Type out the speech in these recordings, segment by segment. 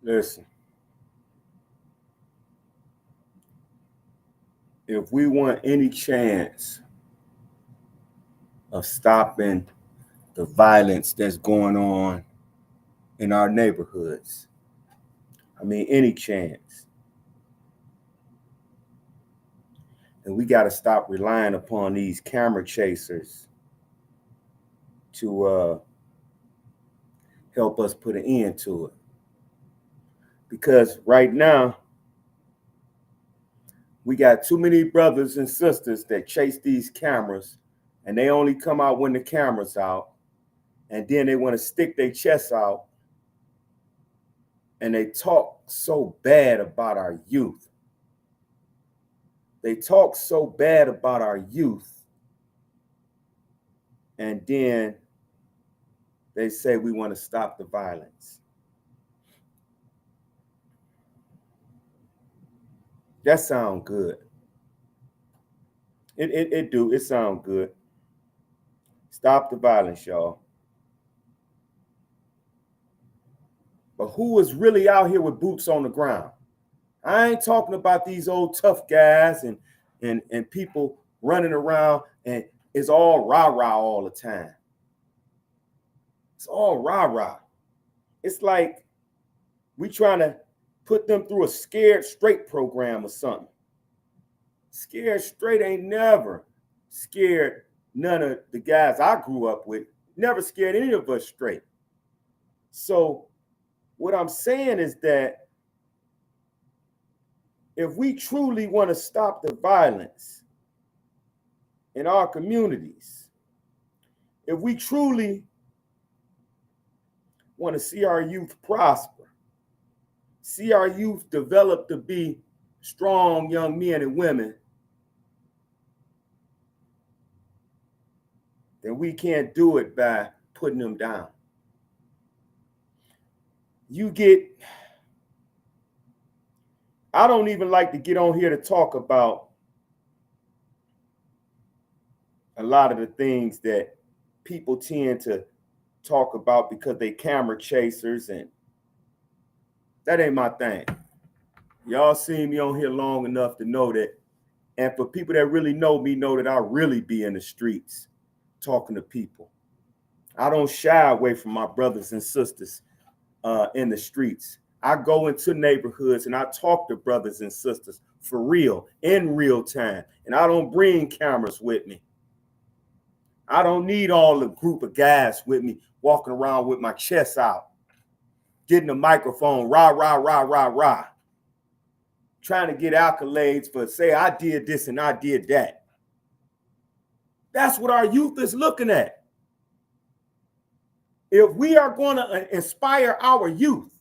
Listen, if we want any chance of stopping the violence that's going on in our neighborhoods, I mean, any chance, and we got to stop relying upon these camera chasers to help us put an end to it. Because right now, we got too many brothers and sisters that chase these cameras, and they only come out when the camera's out, and then they want to stick their chests out, and they talk so bad about our youth. They talk so bad about our youth, and then they say we want to stop the violence. That sound good. It do. It sound good. Stop the violence, y'all. But who is really out here with boots on the ground? I ain't talking about these old tough guys and people running around and it's all rah-rah all the time. It's all rah-rah. It's like we trying to put them through a scared straight program or something. Scared straight ain't never scared none of the guys I grew up with, never scared any of us straight. So what I'm saying is that if we truly want to stop the violence in our communities, if we truly want to see our youth prosper, see our youth develop to be strong young men and women, then we can't do it by putting them down. I don't even like to get on here to talk about a lot of the things that people tend to talk about because they camera chasers, and that ain't my thing. Y'all seen me on here long enough to know that, and for people that really know me, know that I really be in the streets talking to people. I don't shy away from my brothers and sisters in the streets. I go into neighborhoods and I talk to brothers and sisters for real, in real time. And I don't bring cameras with me. I don't need all the group of guys with me walking around with my chest out, getting a microphone, rah, rah, rah, rah, rah, trying to get accolades for say I did this and I did that. That's what our youth is looking at. If we are going to inspire our youth,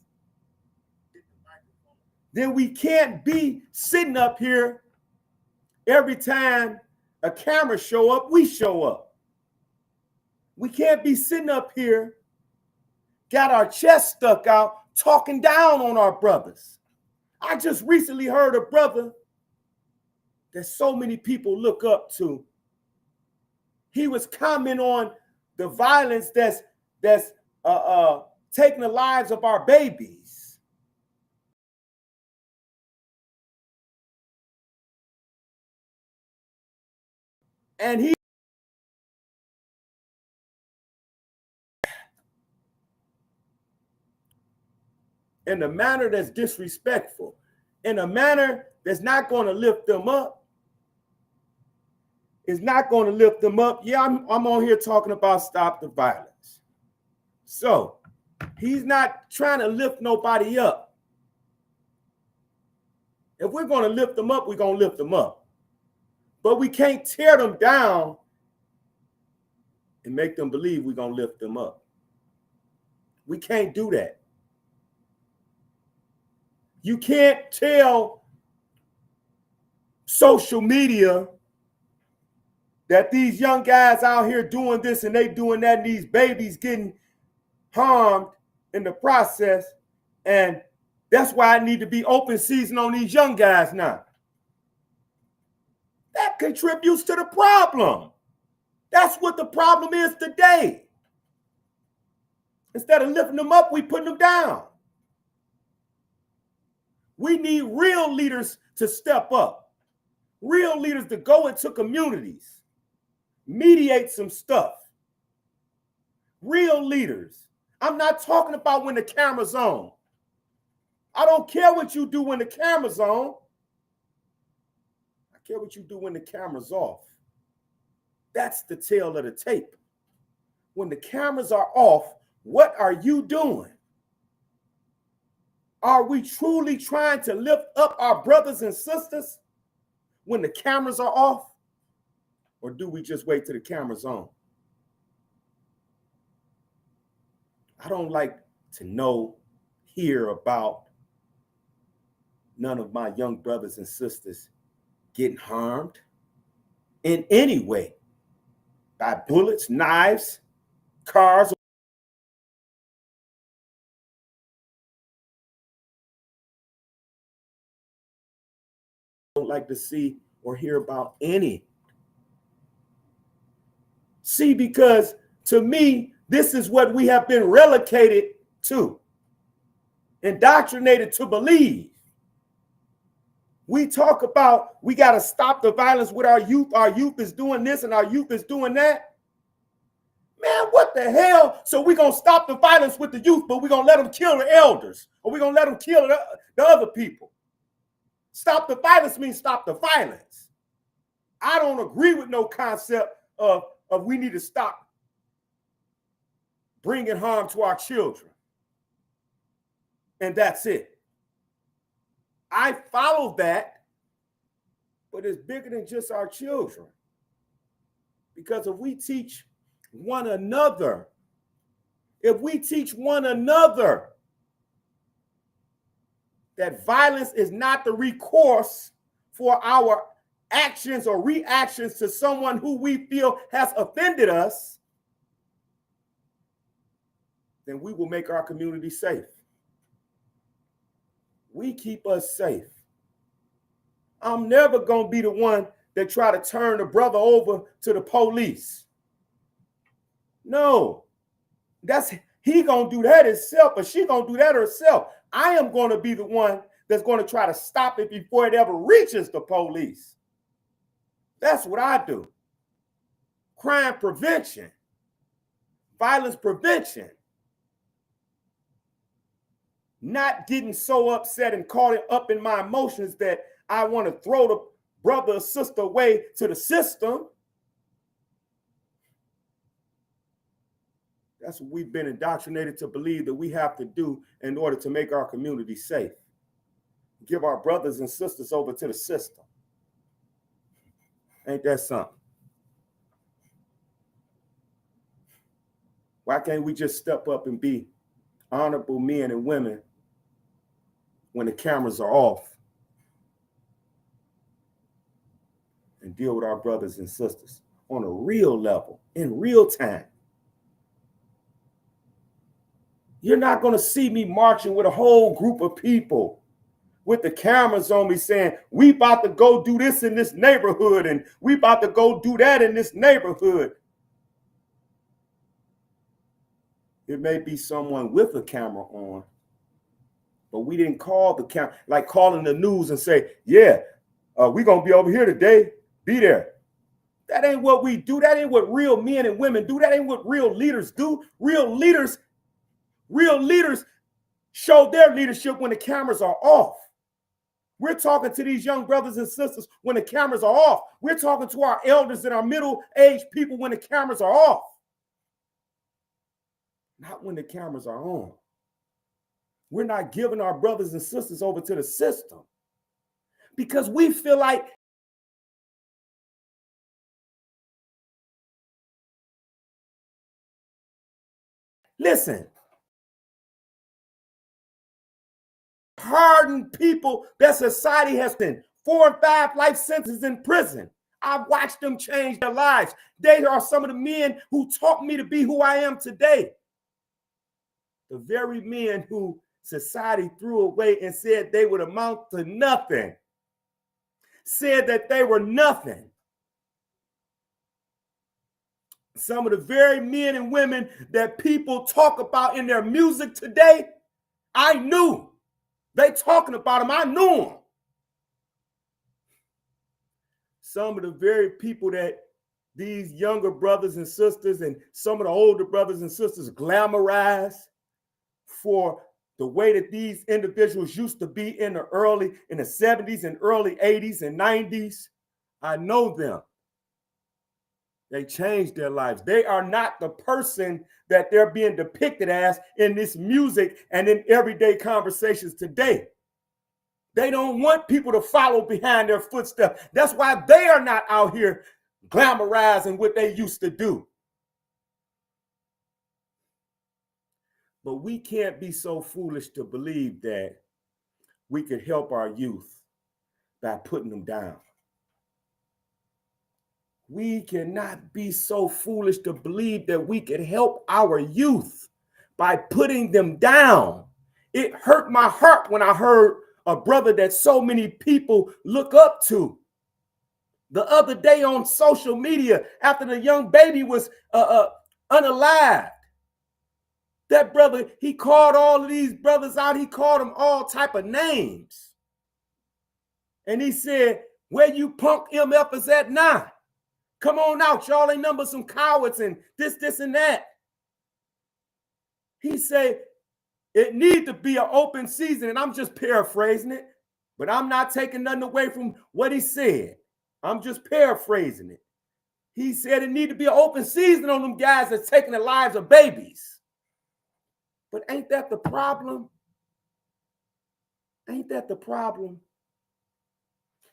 then we can't be sitting up here every time a camera show up, we show up. We can't be sitting up here, got our chest stuck out, talking down on our brothers. I just recently heard a brother that so many people look up to. He was commenting on the violence that's taking the lives of our babies. And he in a manner that's disrespectful, in a manner that's not going to lift them up. It's not going to lift them up. Yeah, I'm on here talking about stop the violence. So he's not trying to lift nobody up. If we're going to lift them up, we're going to lift them up. But we can't tear them down and make them believe we're going to lift them up. We can't do that. You can't tell social media that these young guys out here doing this and they doing that, and these babies getting harmed in the process, and that's why I need to be open season on these young guys now. That contributes to the problem. That's what the problem is today. Instead of lifting them up, we putting them down. We need real leaders to step up, real leaders to go into communities, mediate some stuff. Real leaders. I'm not talking about when the camera's on. I don't care what you do when the camera's on. I care what you do when the camera's off. That's the tail of the tape. When the cameras are off, what are you doing? Are we truly trying to lift up our brothers and sisters when the cameras are off? Or do we just wait till the camera's on? I don't like to hear about none of my young brothers and sisters getting harmed in any way by bullets, knives, cars. I don't like to see or hear about any. See, because to me, this is what we have been relegated to, indoctrinated to believe. We talk about we got to stop the violence with our youth. Our youth is doing this and our youth is doing that. Man, what the hell? So we're going to stop the violence with the youth, but we're going to let them kill the elders, or we're going to let them kill the other people. Stop the violence means stop the violence. I don't agree with no concept of we need to stop bringing harm to our children. And that's it. I follow that, but it's bigger than just our children. Because if we teach one another that violence is not the recourse for our actions or reactions to someone who we feel has offended us, then we will make our community safe. We keep us safe. I'm never going to be the one that try to turn the brother over to the police. No, he going to do that himself, or she going to do that herself. I am going to be the one that's going to try to stop it before it ever reaches the police. That's what I do. Crime prevention, violence prevention. Not getting so upset and caught up in my emotions that I want to throw the brother or sister away to the system. That's what we've been indoctrinated to believe that we have to do in order to make our community safe. Give our brothers and sisters over to the system. Ain't that something? Why can't we just step up and be honorable men and women when the cameras are off and deal with our brothers and sisters on a real level, in real time? You're not going to see me marching with a whole group of people with the cameras on me saying, we about to go do this in this neighborhood and we about to go do that in this neighborhood. It may be someone with a camera on, but we didn't call the camera, like calling the news and say, yeah, we're going to be over here today. Be there. That ain't what we do. That ain't what real men and women do. That ain't what real leaders do. Real leaders show their leadership when the cameras are off. We're talking to these young brothers and sisters when the cameras are off. We're talking to our elders and our middle-aged people when the cameras are off. Not when the cameras are on. We're not giving our brothers and sisters over to the system because we feel like listen, hardened people that society has been 4 and 5 life sentences in prison. I've watched them change their lives. They are some of the men who taught me to be who I am today. The very men who society threw away and said they would amount to nothing, said that they were nothing. Some of the very men and women that people talk about in their music today, I knew They talking about him. I knew him. Some of the very people that these younger brothers and sisters and some of the older brothers and sisters glamorize for the way that these individuals used to be in the 70s and early 80s and 90s. I know them. They changed their lives. They are not the person that they're being depicted as in this music and in everyday conversations today. They don't want people to follow behind their footsteps. That's why they are not out here glamorizing what they used to do. But we can't be so foolish to believe that we could help our youth by putting them down. We cannot be so foolish to believe that we could help our youth by putting them down. It hurt my heart when I heard a brother that so many people look up to. The other day on social media, after the young baby was unalived, that brother, he called all of these brothers out. He called them all type of names. And he said, where you punk MFers at now? Come on out. Y'all ain't number some cowards and this, and that. He said, it need to be an open season. And I'm just paraphrasing it, but I'm not taking nothing away from what he said. I'm just paraphrasing it. He said it need to be an open season on them guys that's taking the lives of babies. But ain't that the problem? Ain't that the problem?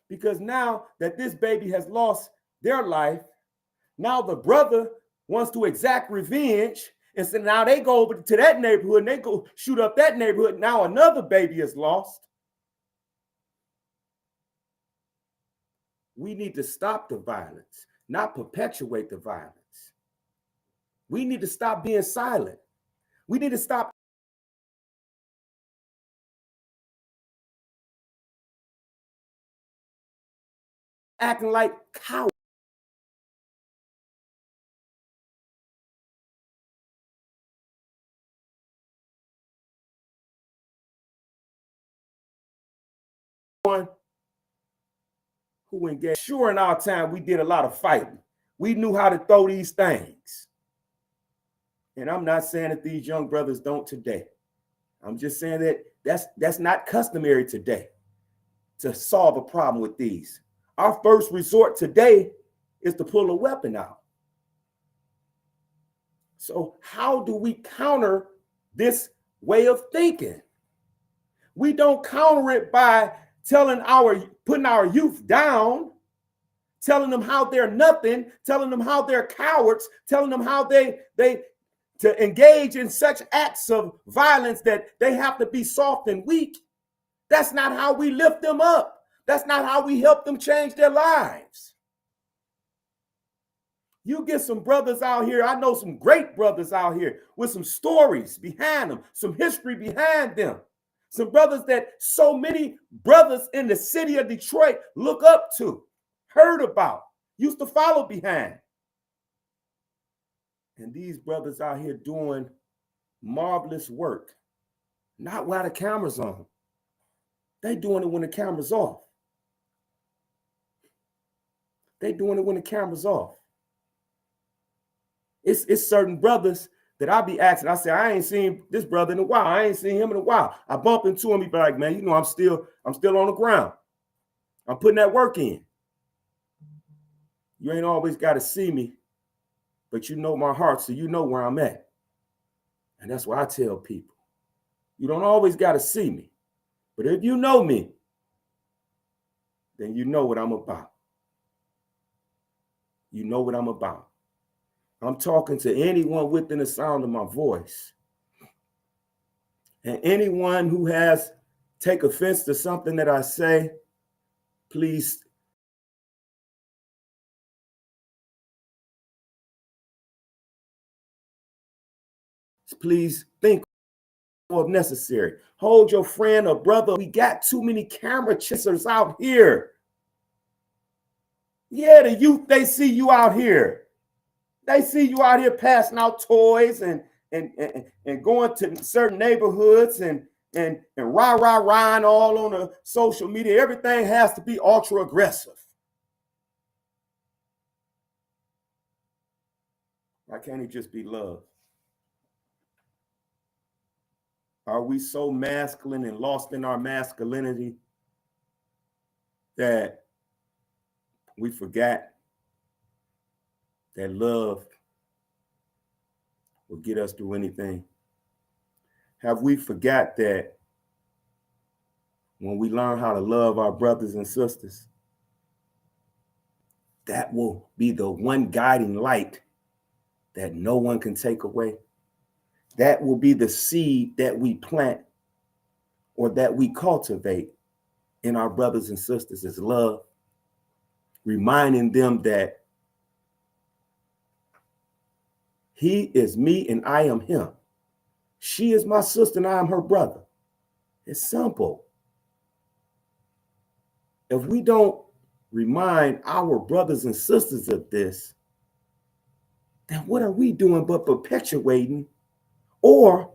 Because now that this baby has lost their life, now the brother wants to exact revenge. And so now they go over to that neighborhood and they go shoot up that neighborhood. Now another baby is lost. We need to stop the violence, not perpetuate the violence. We need to stop being silent. We need to stop acting like cowards. Who engaged. Sure, in our time, we did a lot of fighting. We knew how to throw these things. And I'm not saying that these young brothers don't today. I'm just saying that that's not customary today to solve a problem with these. Our first resort today is to pull a weapon out. So how do we counter this way of thinking? We don't counter it by putting our youth down, telling them how they're nothing, telling them how they're cowards, telling them how they to engage in such acts of violence that they have to be soft and weak. That's not how we lift them up. That's not how we help them change their lives. You get some brothers out here. I know some great brothers out here with some stories behind them, some history behind them. Some brothers that so many brothers in the city of Detroit look up to, heard about, used to follow behind. And these brothers out here doing marvelous work, not while the camera's on. They doing it when the camera's off. They doing it when the camera's off. It's certain brothers that I be asking. I say, I ain't seen this brother in a while. I ain't seen him in a while. I bump into him, he be like, man, you know, I'm still on the ground. I'm putting that work in. You ain't always got to see me, but you know my heart, so you know where I'm at. And that's why I tell people, you don't always got to see me, but if you know me, then you know what I'm about. You know what I'm about. I'm talking to anyone within the sound of my voice. And anyone who has take offense to something that I say, please think of necessary. Hold your friend or brother. We got too many camera chasers out here. Yeah, the youth, they see you out here. They see you out here passing out toys and going to certain neighborhoods and and rah all on the social media. Everything has to be ultra aggressive. Why can't it just be love? Are we so masculine and lost in our masculinity that we forgot that love will get us through anything? Have we forgot that when we learn how to love our brothers and sisters, that will be the one guiding light that no one can take away? That will be the seed that we plant or that we cultivate in our brothers and sisters, is love, reminding them that he is me and I am him. She is my sister and I am her brother. It's simple. If we don't remind our brothers and sisters of this, then what are we doing but perpetuating or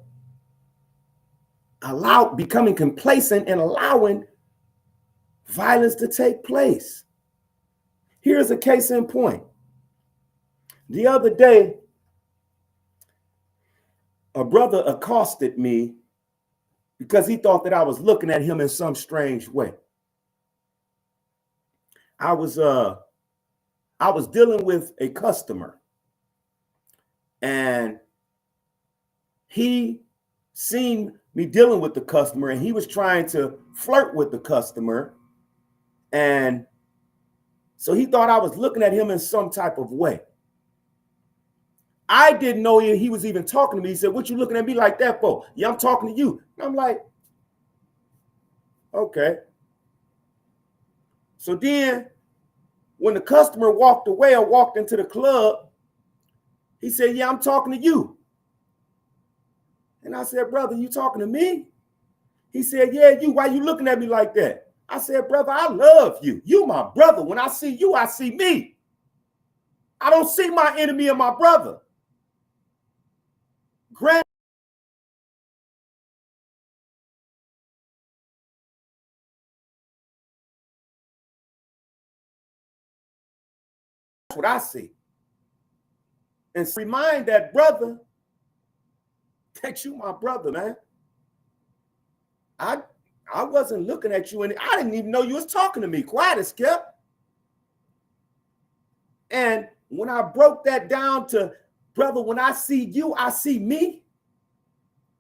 becoming complacent and allowing violence to take place? Here's a case in point. The other day, a brother accosted me because he thought that I was looking at him in some strange way. I was dealing with a customer, and he seen me dealing with the customer, and he was trying to flirt with the customer, and so he thought I was looking at him in some type of way. I didn't know he was even talking to me. He said, "What you looking at me like that for?" "Yeah, I'm talking to you." And I'm like, okay. So then when the customer walked away or walked into the club, he said, "Yeah, I'm talking to you." And I said, "Brother, you talking to me?" He said, "Yeah, you. Why you looking at me like that?" I said, "Brother, I love you. You my brother. When I see you, I see me. I don't see my enemy in my brother." Grant what I see. And remind that brother that you my brother, man. I wasn't looking at you, and I didn't even know you was talking to me. Quiet as kept. And when I broke that down to, brother, when I see you, I see me.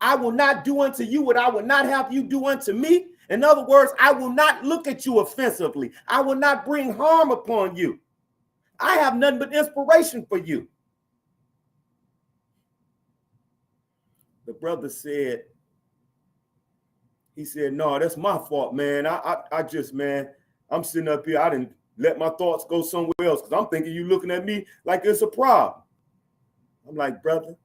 I will not do unto you what I would not have you do unto me. In other words, I will not look at you offensively. I will not bring harm upon you. I have nothing but inspiration for you. The brother said, he said, "No, that's my fault, man. I just, man, I'm sitting up here. I didn't let my thoughts go somewhere else because I'm thinking you looking at me like it's a problem." I'm like, brother,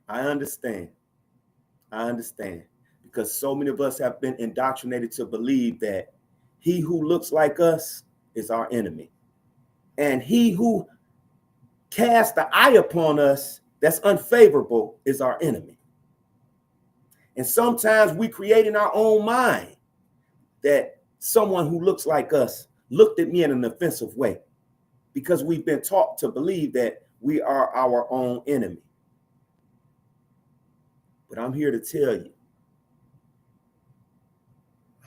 I understand. I understand. Because so many of us have been indoctrinated to believe that he who looks like us is our enemy. And he who casts the eye upon us that's unfavorable is our enemy. And sometimes we create in our own mind that someone who looks like us looked at me in an offensive way because we've been taught to believe that we are our own enemy. But I'm here to tell you,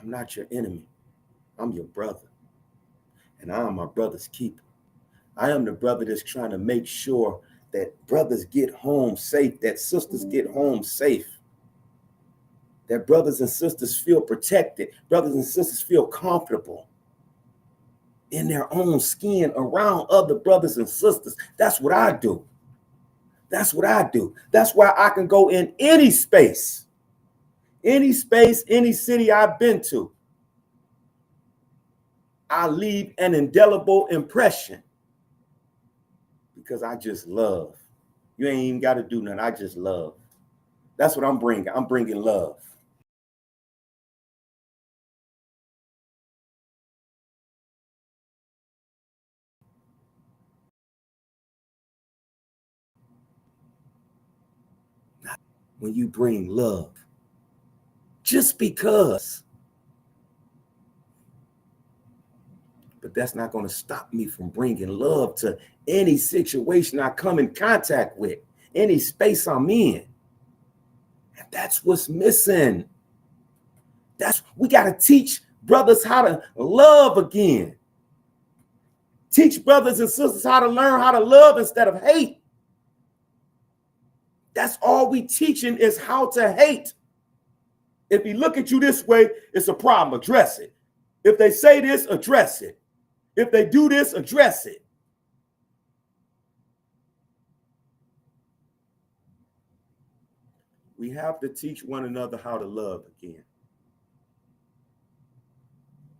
I'm not your enemy. I'm your brother. And I am my brother's keeper. I am the brother that's trying to make sure that brothers get home safe, that sisters get home safe, that brothers and sisters feel protected, brothers and sisters feel comfortable in their own skin around other brothers and sisters. That's what I do. That's what I do. That's why I can go in any space, any city I've been to. I leave an indelible impression because I just love. You ain't even got to do nothing. I just love. That's what I'm bringing. I'm bringing love. when you bring love. Just because. But that's not going to stop me from bringing love to any situation I come in contact with, any space I'm in. And that's what's missing. We got to teach brothers how to love again. Teach brothers and sisters how to learn how to love instead of hate. That's all we teaching is how to hate. If he look at you this way, it's a problem. Address it. If they say this, address it. If they do this, address it. We have to teach one another how to love again.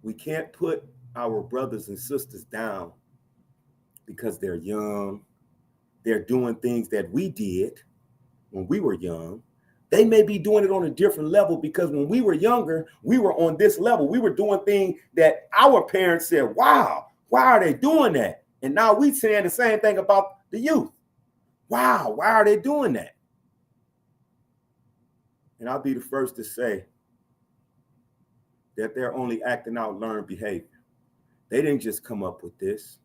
We can't put our brothers and sisters down because they're young. They're doing things that we did when we were young. They may be doing it on a different level because when we were younger, we were on this level. We were doing things that our parents said, wow, why are they doing that? And now we saying the same thing about the youth. Wow, why are they doing that? And I'll be the first to say that they're only acting out learned behavior. They didn't just come up with this.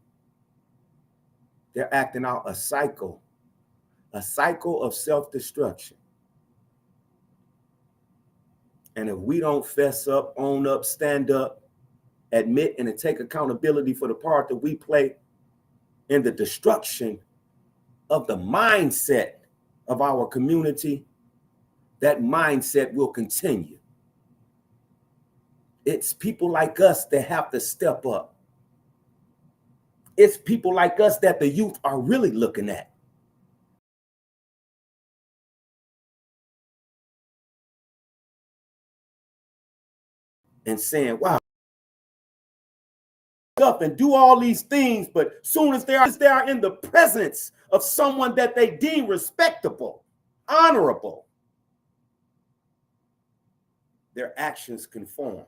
They're acting out a cycle of self-destruction. And if we don't fess up, own up, stand up, admit and take accountability for the part that we play in the destruction of the mindset of our community, that mindset will continue. It's people like us that have to step up. It's people like us that the youth are really looking at. And saying, wow, up and do all these things, but soon as they are in the presence of someone that they deem respectable, honorable, their actions conform.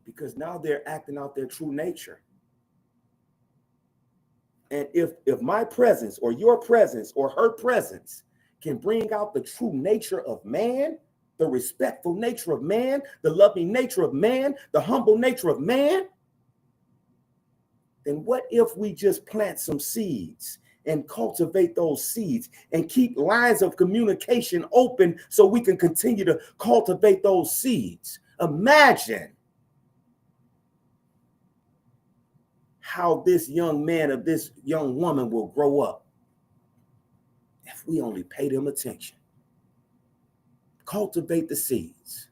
Because now they're acting out their true nature. And if my presence or your presence or her presence can bring out the true nature of man, the respectful nature of man, the loving nature of man, the humble nature of man, then what if we just plant some seeds and cultivate those seeds and keep lines of communication open so we can continue to cultivate those seeds? Imagine how this young man or this young woman will grow up if we only pay them attention. Cultivate the seeds.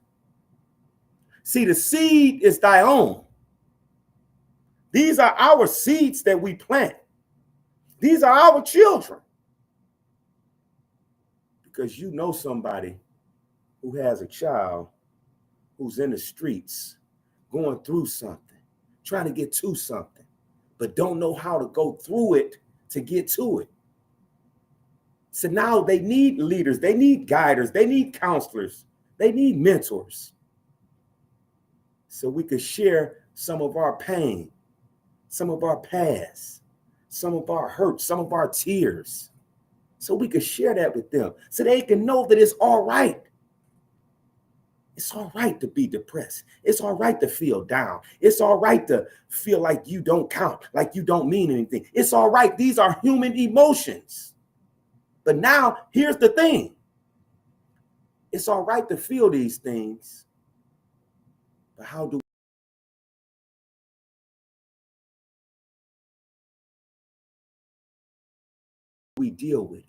See, the seed is thy own. These are our seeds that we plant. These are our children. Because you know somebody who has a child who's in the streets going through something, trying to get to something, but don't know how to go through it to get to it. So now they need leaders, they need guiders, they need counselors, they need mentors. So we could share some of our pain, some of our past, some of our hurts, some of our tears. So we could share that with them so they can know that it's all right. It's all right to be depressed. It's all right to feel down. It's all right to feel like you don't count, like you don't mean anything. It's all right. These are human emotions. But now, here's the thing. It's all right to feel these things, but how do we deal with it?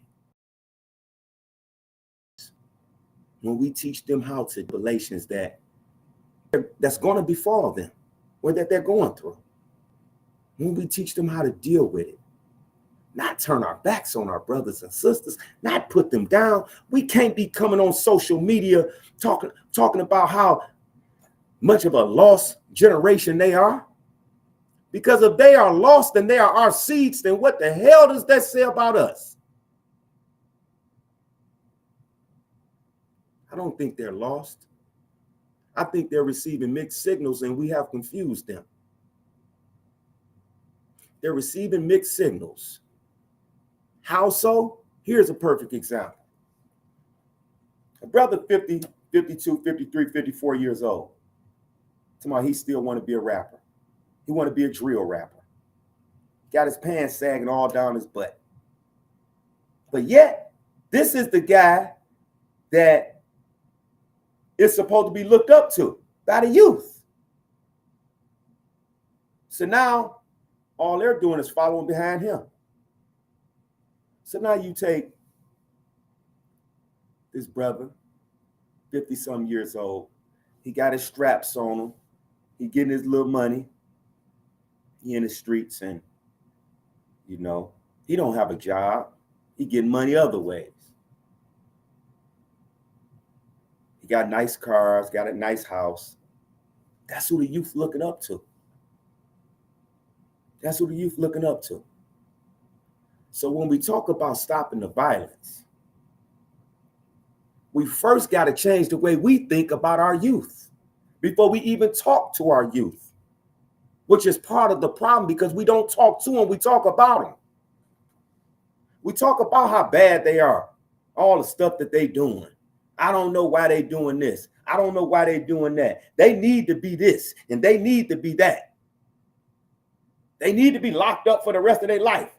When we teach them how to relations that's going to befall them or that they're going through. When we teach them how to deal with it, not turn our backs on our brothers and sisters, not put them down. We can't be coming on social media talking about how much of a lost generation they are. Because if they are lost and they are our seeds, then what the hell does that say about us? I don't think they're lost. I think they're receiving mixed signals and we have confused them. They're receiving mixed signals. How so? Here's a perfect example. A brother 50, 52, 53, 54 years old. Tomorrow he still want to be a rapper. He want to be a drill rapper. Got his pants sagging all down his butt. But yet, this is the guy that is supposed to be looked up to by the youth. So now, all they're doing is following behind him. So now you take this brother, 50-some years old. He got his straps on him. He getting his little money. He in the streets and, you know, he don't have a job. He getting money other ways. He got nice cars, got a nice house. That's who the youth looking up to. That's who the youth looking up to. So when we talk about stopping the violence, we first got to change the way we think about our youth before we even talk to our youth, which is part of the problem because we don't talk to them, we talk about them. We talk about how bad they are, all the stuff that they doing. I don't know why they doing this. I don't know why they doing that. They need to be this and they need to be that. They need to be locked up for the rest of their life.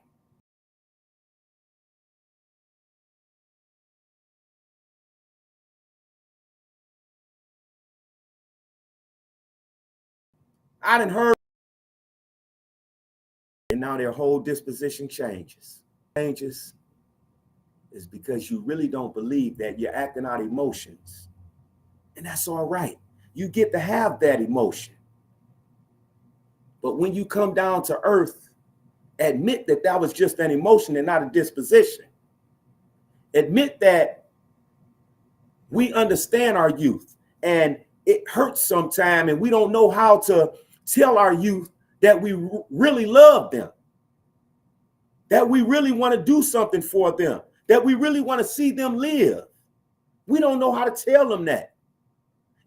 I done heard, and now their whole disposition changes. Changes is because you really don't believe that you're acting out emotions. And that's all right. You get to have that emotion. But when you come down to earth, admit that that was just an emotion and not a disposition. Admit that we understand our youth and it hurts sometimes and we don't know how to tell our youth that we really love them, that we really want to do something for them, that we really want to see them live. We don't know how to tell them that.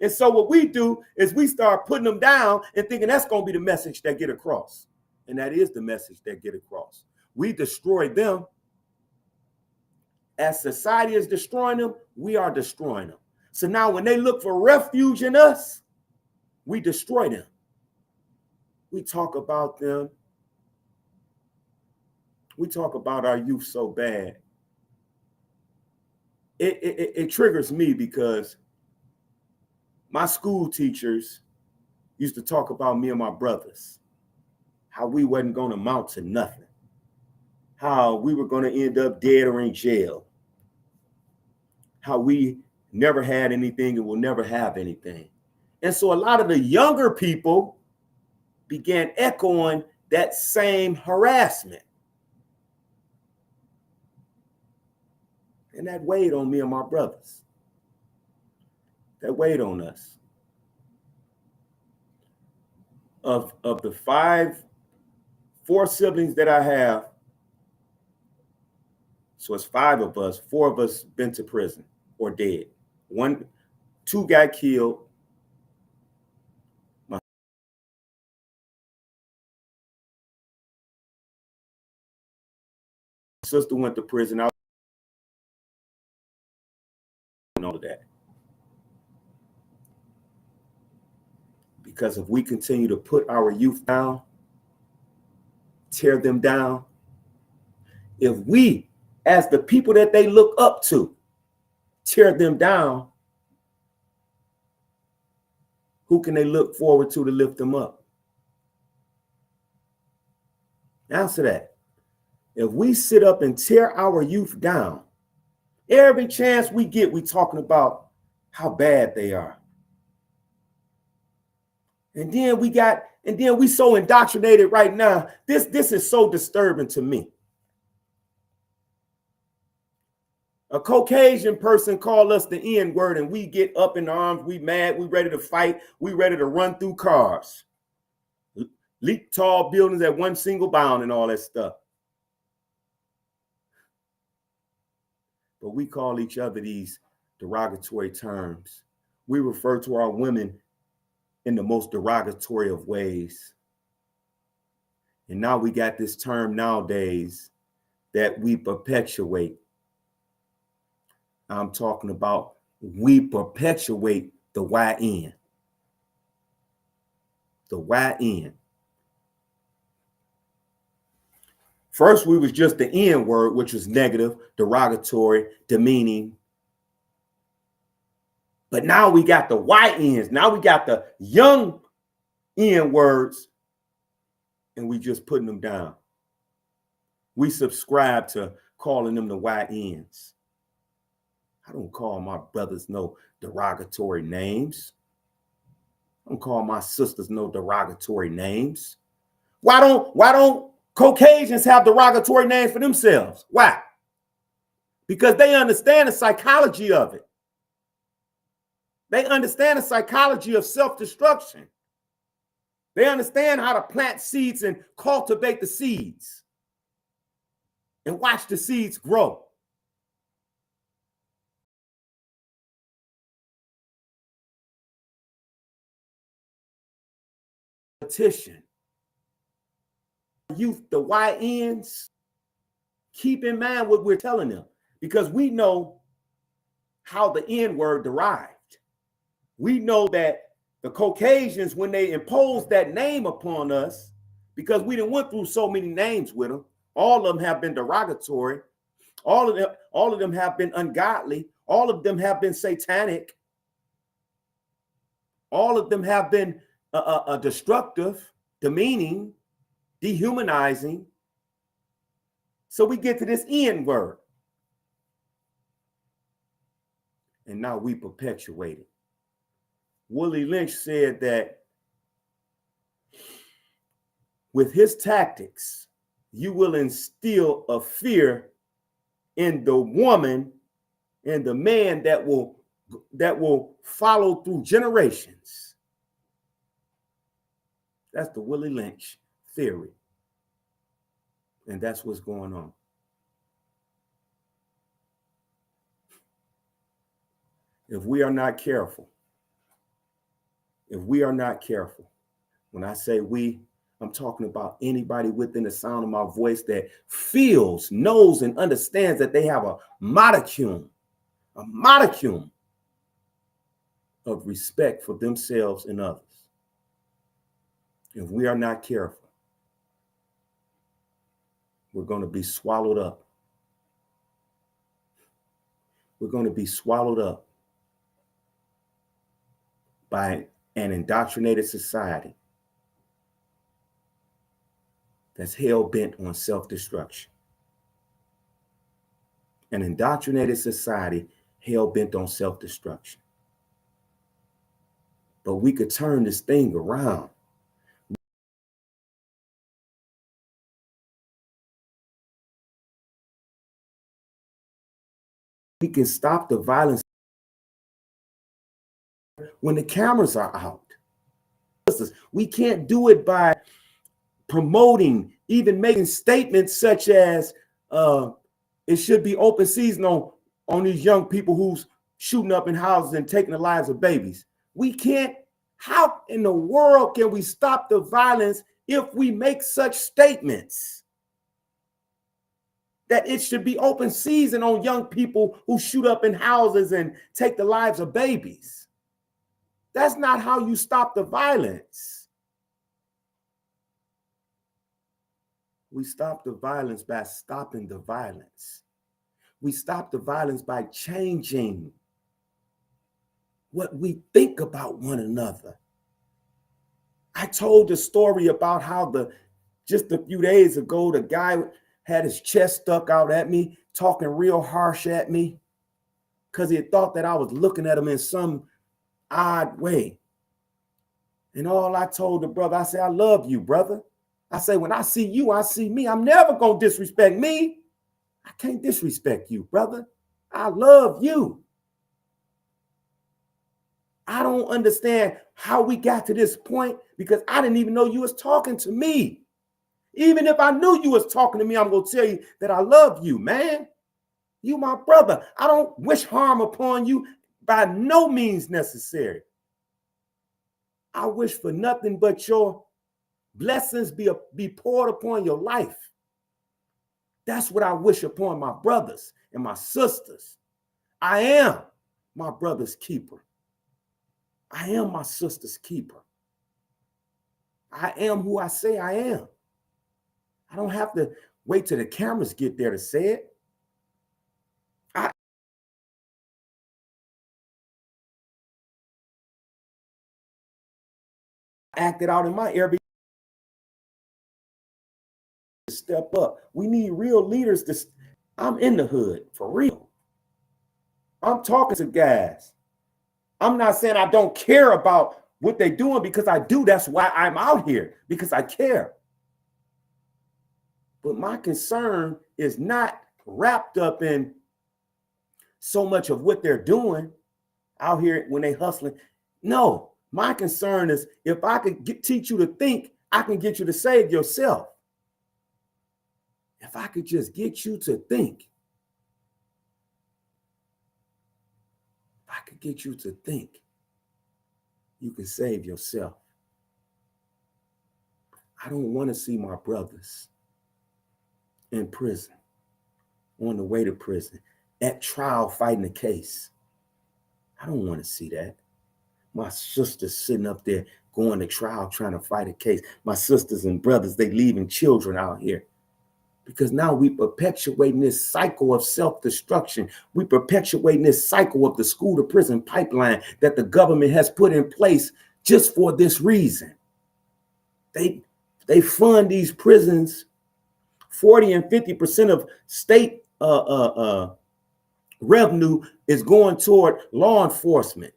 And so what we do is we start putting them down and thinking that's going to be the message that get across. And that is the message that get across. We destroy them. As society is destroying them, we are destroying them. So now when they look for refuge in us, we destroy them. We talk about them. We talk about our youth so bad. It triggers me because my school teachers used to talk about me and my brothers, how we wasn't going to amount to nothing, how we were going to end up dead or in jail, how we never had anything and will never have anything. And so a lot of the younger people began echoing that same harassment. And that weighed on me and my brothers. That weighed on us. Of the four siblings that I have, so it's 5 of us, 4 of us been to prison or dead. 2 got killed. My sister went to prison. I know that. Because if we continue to put our youth down, tear them down, if we, as the people that they look up to, tear them down, who can they look forward to lift them up? Answer that. If we sit up and tear our youth down, every chance we get, we talking about how bad they are. And then we so indoctrinated right now. This is so disturbing to me. A Caucasian person call us the N-word and we get up in arms, we mad, we ready to fight, we ready to run through cars, leap tall buildings at one single bound and all that stuff. But we call each other these derogatory terms. We refer to our women in the most derogatory of ways. And now we got this term nowadays that we perpetuate I'm talking about we perpetuate the YN. The YN. First, we was just the N word, which was negative, derogatory, demeaning. But now we got the YNs. Now we got the young N words, and we just putting them down. We subscribe to calling them the YNs. I don't call my brothers no derogatory names. I don't call my sisters no derogatory names. Why don't Caucasians have derogatory names for themselves? Why? Because they understand the psychology of it. They understand the psychology of self-destruction. They understand how to plant seeds and cultivate the seeds and watch the seeds grow. Youth, the YNs, keep in mind what we're telling them, because we know how the N word derived. We know that the Caucasians, when they imposed that name upon us, because we done went through so many names with them, all of them have been derogatory. All of them have been ungodly. All of them have been satanic. All of them have been destructive, demeaning, dehumanizing. So we get to this N word. And now we perpetuate it. Willie Lynch said that with his tactics, you will instill a fear in the woman and the man that will follow through generations. That's the Willie Lynch theory. And that's what's going on. If we are not careful, when I say we, I'm talking about anybody within the sound of my voice that feels, knows, and understands that they have a modicum of respect for themselves and others. If we are not careful, we're going to be swallowed up. We're going to be swallowed up by an indoctrinated society that's hell-bent on self-destruction. An indoctrinated society hell-bent on self-destruction. But we could turn this thing around. We can stop the violence when the cameras are out. We can't do it by promoting, even making statements such as it should be open season on these young people who's shooting up in houses and taking the lives of babies. We can't. How in the world can we stop the violence if we make such statements that it should be open season on young people who shoot up in houses and take the lives of babies? That's not how you stop the violence. We stop the violence by stopping the violence. We stop the violence by changing what we think about one another. I told the story about how just a few days ago, the guy had his chest stuck out at me, talking real harsh at me, because he thought that I was looking at him in some odd way. And all I told the brother, I said, I love you, brother. I say, when I see you, I see me. I'm never going to disrespect me. I can't disrespect you, brother. I love you. I don't understand how we got to this point, because I didn't even know you was talking to me. Even if I knew you was talking to me, I'm going to tell you that I love you, man. You my brother. I don't wish harm upon you by no means necessary. I wish for nothing but your blessings be poured upon your life. That's what I wish upon my brothers and my sisters. I am my brother's keeper. I am my sister's keeper. I am who I say I am. I don't have to wait till the cameras get there to say it. I acted out in my Airbnb. Step up. We need real leaders to. I'm in the hood for real. I'm talking to guys. I'm not saying I don't care about what they're doing, because I do. That's why I'm out here, because I care. But my concern is not wrapped up in so much of what they're doing out here when they hustling. No, my concern is, if I could teach you to think, I can get you to save yourself. If I could just get you to think, if I could get you to think, you can save yourself. I don't want to see my brothers in prison, on the way to prison, at trial fighting a case. I don't want to see that. My sisters sitting up there going to trial trying to fight a case. My sisters and brothers, they leaving children out here. Because now we perpetuating this cycle of self-destruction. We perpetuating this cycle of the school to prison pipeline that the government has put in place just for this reason. They fund these prisons. 40 and 50% of state revenue is going toward law enforcement.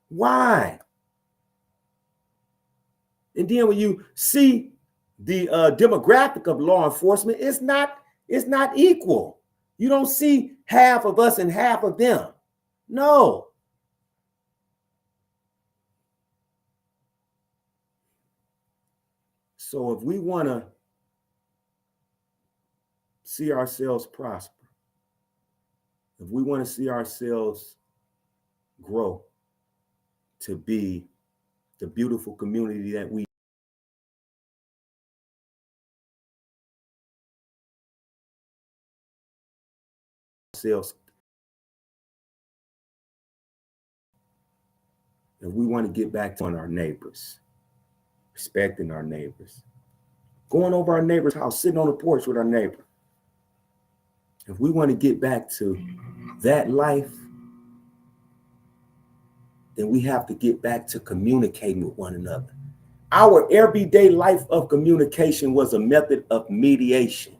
Why? And then when you see the demographic of law enforcement, it's not equal. You don't see half of us and half of them. No. So if we want to see ourselves prosper, if we want to see ourselves grow to be the beautiful community that we ourselves, if we want to get back to our neighbors, respecting our neighbors, going over our neighbor's house, sitting on the porch with our neighbor, if we want to get back to that life, then we have to get back to communicating with one another. Our everyday life of communication was a method of mediation,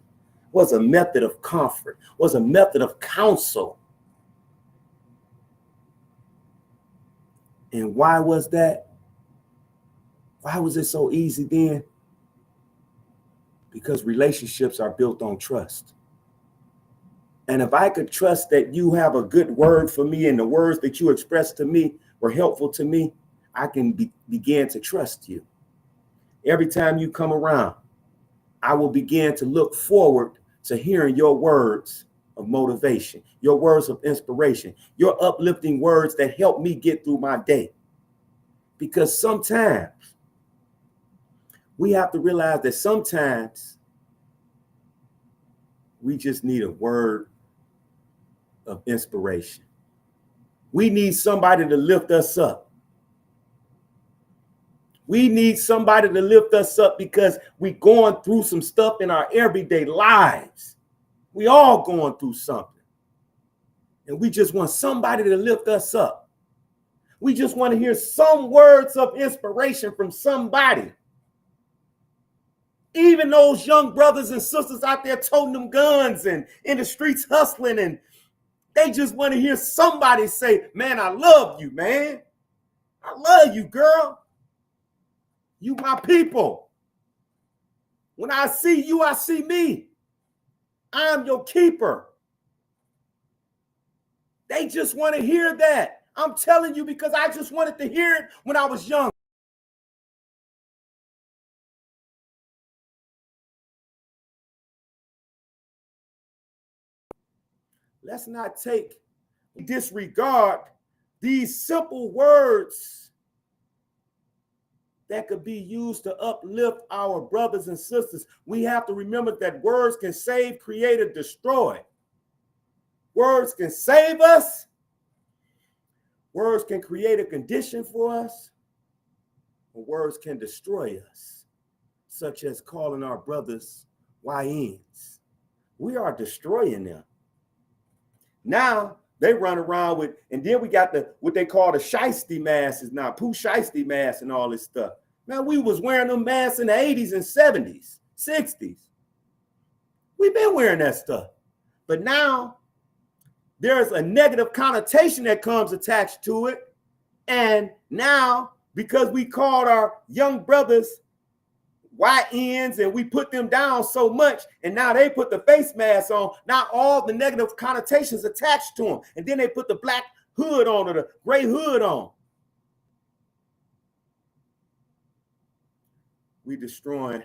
was a method of comfort, was a method of counsel. And why was that? Why was it so easy then? Because relationships are built on trust. And if I could trust that you have a good word for me and the words that you expressed to me were helpful to me, I can begin to trust you. Every time you come around, I will begin to look forward to hearing your words of motivation, your words of inspiration, your uplifting words that help me get through my day. Because sometimes we have to realize that sometimes we just need a word of inspiration. We need somebody to lift us up. We need somebody to lift us up because we're going through some stuff in our everyday lives. We all going through something. And we just want somebody to lift us up. We just want to hear some words of inspiration from somebody. Even those young brothers and sisters out there toting them guns and in the streets hustling, and they just want to hear somebody say, man, I love you, man. I love you, girl. You my people. When I see you, I see me. I'm your keeper. They just want to hear that. I'm telling you, because I just wanted to hear it when I was young. Let's not disregard these simple words that could be used to uplift our brothers and sisters. We have to remember that words can save, create, or destroy. Words can save us. Words can create a condition for us. Or words can destroy us, such as calling our brothers YNs. We are destroying them. Now they run around with, and then we got what they call the shiesty masks now, Pooh Shiesty masks and all this stuff. Now we was wearing them masks in the 80s and 70s, 60s. We've been wearing that stuff. But now there's a negative connotation that comes attached to it. And now, because we called our young brothers YNs and we put them down so much, and now they put the face mask on, now all the negative connotations attached to them. And then they put the black hood on or the gray hood on. We destroying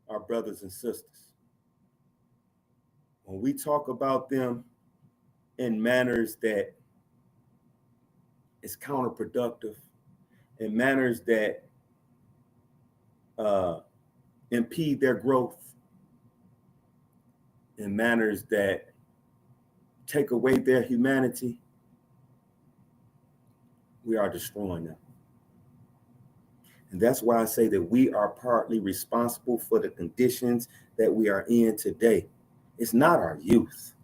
our brothers and sisters. When we talk about them in manners that is counterproductive, in manners that impede their growth, in manners that take away their humanity, we are destroying them. And that's why I say that we are partly responsible for the conditions that we are in today. It's not our youth,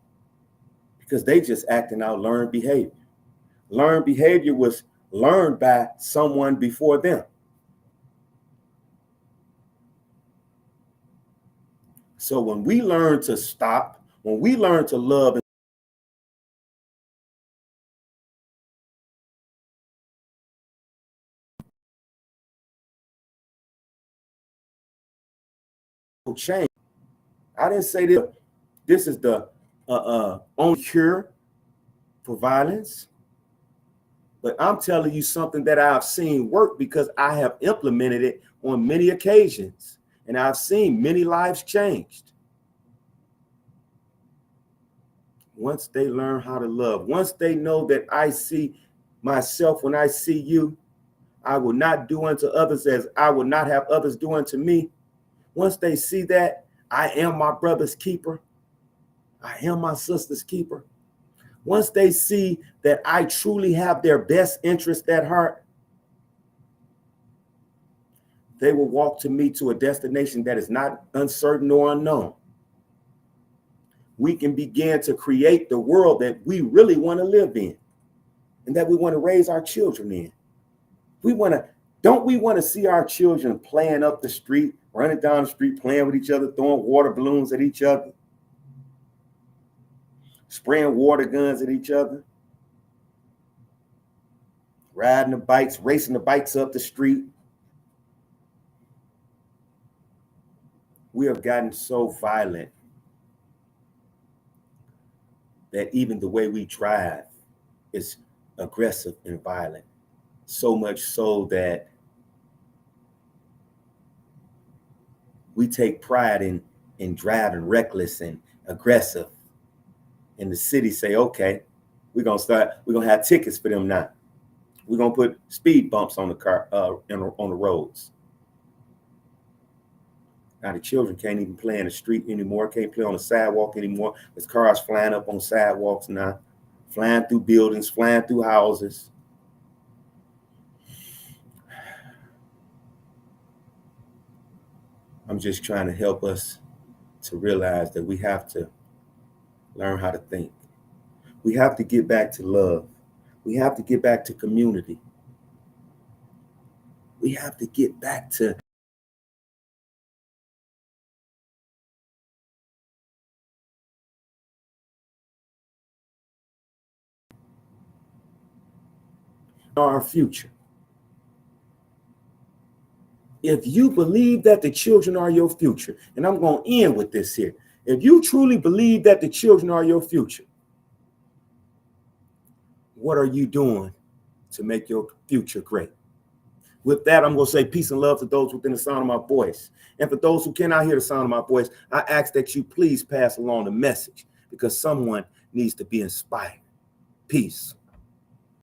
because they just acting out learned behavior. Learned behavior was learned by someone before them. So when we learn to stop, when we learn to love and change, I didn't say that this is the only cure for violence, but I'm telling you something that I've seen work because I have implemented it on many occasions. And I've seen many lives changed. Once they learn how to love, once they know that I see myself when I see you, I will not do unto others as I will not have others do unto me. Once they see that I am my brother's keeper, I am my sister's keeper. Once they see that I truly have their best interest at heart, they will walk to me to a destination that is not uncertain or unknown. We can begin to create the world that we really want to live in and that we want to raise our children in. Don't we want to see our children playing up the street, running down the street, playing with each other, throwing water balloons at each other, spraying water guns at each other, riding the bikes, racing the bikes up the street? We have gotten so violent that even the way we drive is aggressive and violent. So much so that we take pride in driving reckless and aggressive. And the city say, okay, we're gonna have tickets for them now. We're gonna put speed bumps on the car on the roads. Now the children can't even play in the street anymore, can't play on the sidewalk anymore. There's cars flying up on sidewalks now, flying through buildings, flying through houses. I'm just trying to help us to realize that we have to learn how to think. We have to get back to love. We have to get back to community. We have to get back to our future. If you believe that the children are your future, and I'm going to end with this here. If you truly believe that the children are your future, what are you doing to make your future great? With that, I'm going to say peace and love to those within the sound of my voice. And for those who cannot hear the sound of my voice, I ask that you please pass along the message because someone needs to be inspired. Peace.